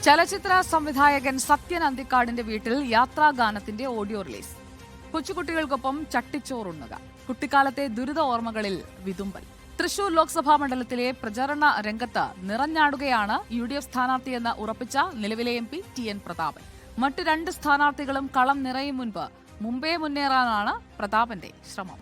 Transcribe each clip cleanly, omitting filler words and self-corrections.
ചലച്ചിത്ര സംവിധായകൻ സത്യൻ അന്തിക്കാടിന്റെ വീട്ടിൽ യാത്രാഗാനത്തിന്റെ ഓഡിയോ റിലീസ്. കൊച്ചുകുട്ടികൾക്കൊപ്പം ചട്ടിച്ചോറുണ്ണുക, കുട്ടിക്കാലത്തെ ദുരിത ഓർമ്മകളിൽ വിതുമ്പൽ. തൃശൂർ ലോക്സഭാ മണ്ഡലത്തിലെ പ്രചരണ രംഗത്ത് നിറഞ്ഞാടുകയാണ് UDF സ്ഥാനാർത്ഥിയെന്ന് ഉറപ്പിച്ച നിലവിലെ MP TN പ്രതാപൻ. മറ്റ് രണ്ട് സ്ഥാനാർത്ഥികളും കളം നിറയും മുമ്പേ മുന്നേറാനാണ് പ്രതാപന്റെ ശ്രമം.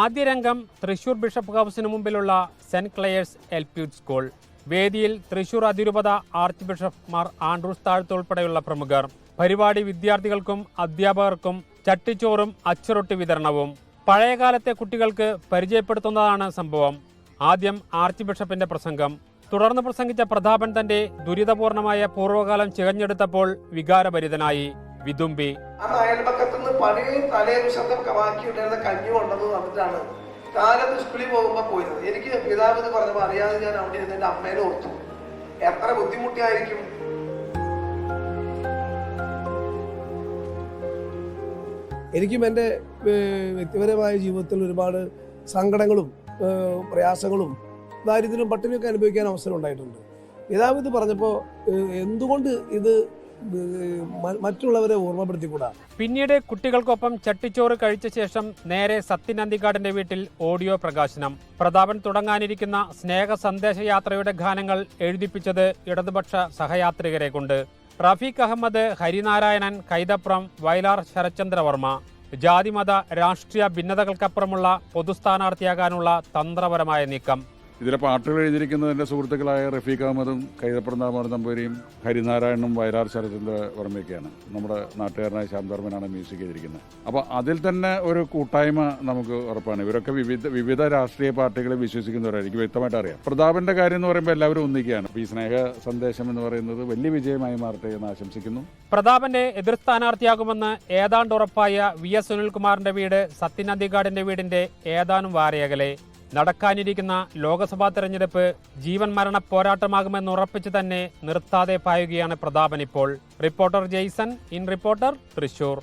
ആദ്യ രംഗം തൃശൂർ ബിഷപ്പ് ഹൗസിന് മുമ്പിലുള്ള സെന്റ് ക്ലെയേഴ്സ് LP സ്കൂൾ. വേദിയിൽ തൃശൂർ അതിരൂപത ആർച്ച് ബിഷപ്പ് മാർ ആൻഡ്രൂസ് താഴത്ത് ഉൾപ്പെടെയുള്ള പ്രമുഖർ. പരിപാടി വിദ്യാർത്ഥികൾക്കും അധ്യാപകർക്കും ചട്ടിച്ചോറും അച്ചുറൊട്ടി വിതരണവും. പഴയകാലത്തെ കുട്ടികൾക്ക് പരിചയപ്പെടുത്തുന്നതാണ് സംഭവം. ആദ്യം ആർച്ച് ബിഷപ്പിന്റെ പ്രസംഗം. തുടർന്ന് പ്രസംഗിച്ച പ്രതാപൻ തന്റെ ദുരിതപൂർണമായ പൂർവ്വകാലം ചികഞ്ഞെടുത്തപ്പോൾ വികാരഭരിതനായി, വിതുമ്പി. അയൽപക്കത്തുനിന്ന് പഴയ തലേദിവസമാക്കിയിട്ടിരുന്ന കഞ്ഞി കൊണ്ടത് വന്നിട്ടാണ് കാലത്ത് സ്കൂളിൽ പോകുമ്പോൾ പോയത്. എനിക്ക് പിതാവ് എന്ന് പറഞ്ഞപ്പോൾ അറിയാതെ ഞാൻ അവിടെ ഇരുന്ന് എന്റെ അമ്മേനെ ഓർത്തു. എത്ര ബുദ്ധിമുട്ടിയായിരിക്കും. എനിക്കും എൻ്റെ വ്യക്തിപരമായ ജീവിതത്തിൽ ഒരുപാട് സങ്കടങ്ങളും പ്രയാസങ്ങളും ദാരിദ്ര്യവും പട്ടിണിയൊക്കെ അനുഭവിക്കാൻ അവസരം ഉണ്ടായിട്ടുണ്ട്. പിതാവ് ഇത് പറഞ്ഞപ്പോൾ എന്തുകൊണ്ട് ഇത് മറ്റുള്ളവരെ ഓർമ്മപ്പെടുത്തിക്കൂടാ. പിന്നീട് കുട്ടികൾക്കൊപ്പം ചട്ടിച്ചോറ് കഴിച്ച ശേഷം നേരെ സത്യൻ അന്തിക്കാടിന്റെ വീട്ടിൽ ഓഡിയോ പ്രകാശനം. പ്രതാപൻ തുടങ്ങാനിരിക്കുന്ന സ്നേഹ സന്ദേശയാത്രയുടെ ഗാനങ്ങൾ എഴുതിപ്പിച്ചത് ഇടതുപക്ഷ സഹയാത്രികരെ കൊണ്ട്. റഫീഖ് അഹമ്മദ്, ഹരിനാരായണൻ, കൈതപ്രം, വയലാർ ശരത്ചന്ദ്രവർമ്മ. ജാതിമത രാഷ്ട്രീയ ഭിന്നതകൾക്കപ്പുറമുള്ള പൊതുസ്ഥാനാർത്ഥിയാകാനുള്ള തന്ത്രപരമായ നീക്കം. ഇതിലെ പാട്ടുകൾ എഴുതിയിരിക്കുന്നത് എൻ്റെ സുഹൃത്തുക്കളായ റഫീഖ് അഹമ്മദും കൈതപ്രം ദാമോദരൻ നമ്പൂരിയും ഹരിനാരായണനും വയലാർ ശരത്ചന്ദ്രവർമ്മയൊക്കെയാണ്. നമ്മുടെ നാട്ടുകാരനായ ശ്യാംധർമ്മനാണ് മ്യൂസിക് ചെയ്തിരിക്കുന്നത്. അപ്പോൾ അതിൽ തന്നെ ഒരു കൂട്ടായ്മ നമുക്ക് ഉറപ്പാണ്. ഇവരൊക്കെ വിവിധ രാഷ്ട്രീയ പാർട്ടികളെ വിശ്വസിക്കുന്നവരായിരിക്കും, വ്യക്തമായിട്ട് അറിയാം. പ്രതാപന്റെ കാര്യം എന്ന് പറയുമ്പോൾ എല്ലാവരും ഒന്നിക്കുകയാണ്. ഈ സ്നേഹ സന്ദേശം എന്ന് പറയുന്നത് വലിയ വിജയമായി മാറട്ടെ എന്ന് ആശംസിക്കുന്നു. പ്രതാപന്റെ എതിർ സ്ഥാനാർത്ഥിയാകുമെന്ന് ഏതാണ്ട് ഉറപ്പായ VS സുനിൽകുമാറിന്റെ വീട് സത്യൻ അന്തിക്കാടിന്റെ വീടിന്റെ ഏതാനും വാരയകലെ. നടക്കാനിരിക്കുന്ന ലോക്സഭാ തെരഞ്ഞെടുപ്പ് ജീവൻ മരണ പോരാട്ടമാകുമെന്ന് ഉറപ്പിച്ച് തന്നെ നിർത്താതെ പായുകയാണ് പ്രതാപൻ ഇപ്പോൾ. Reporter Jaison, in reporter, Thrissur.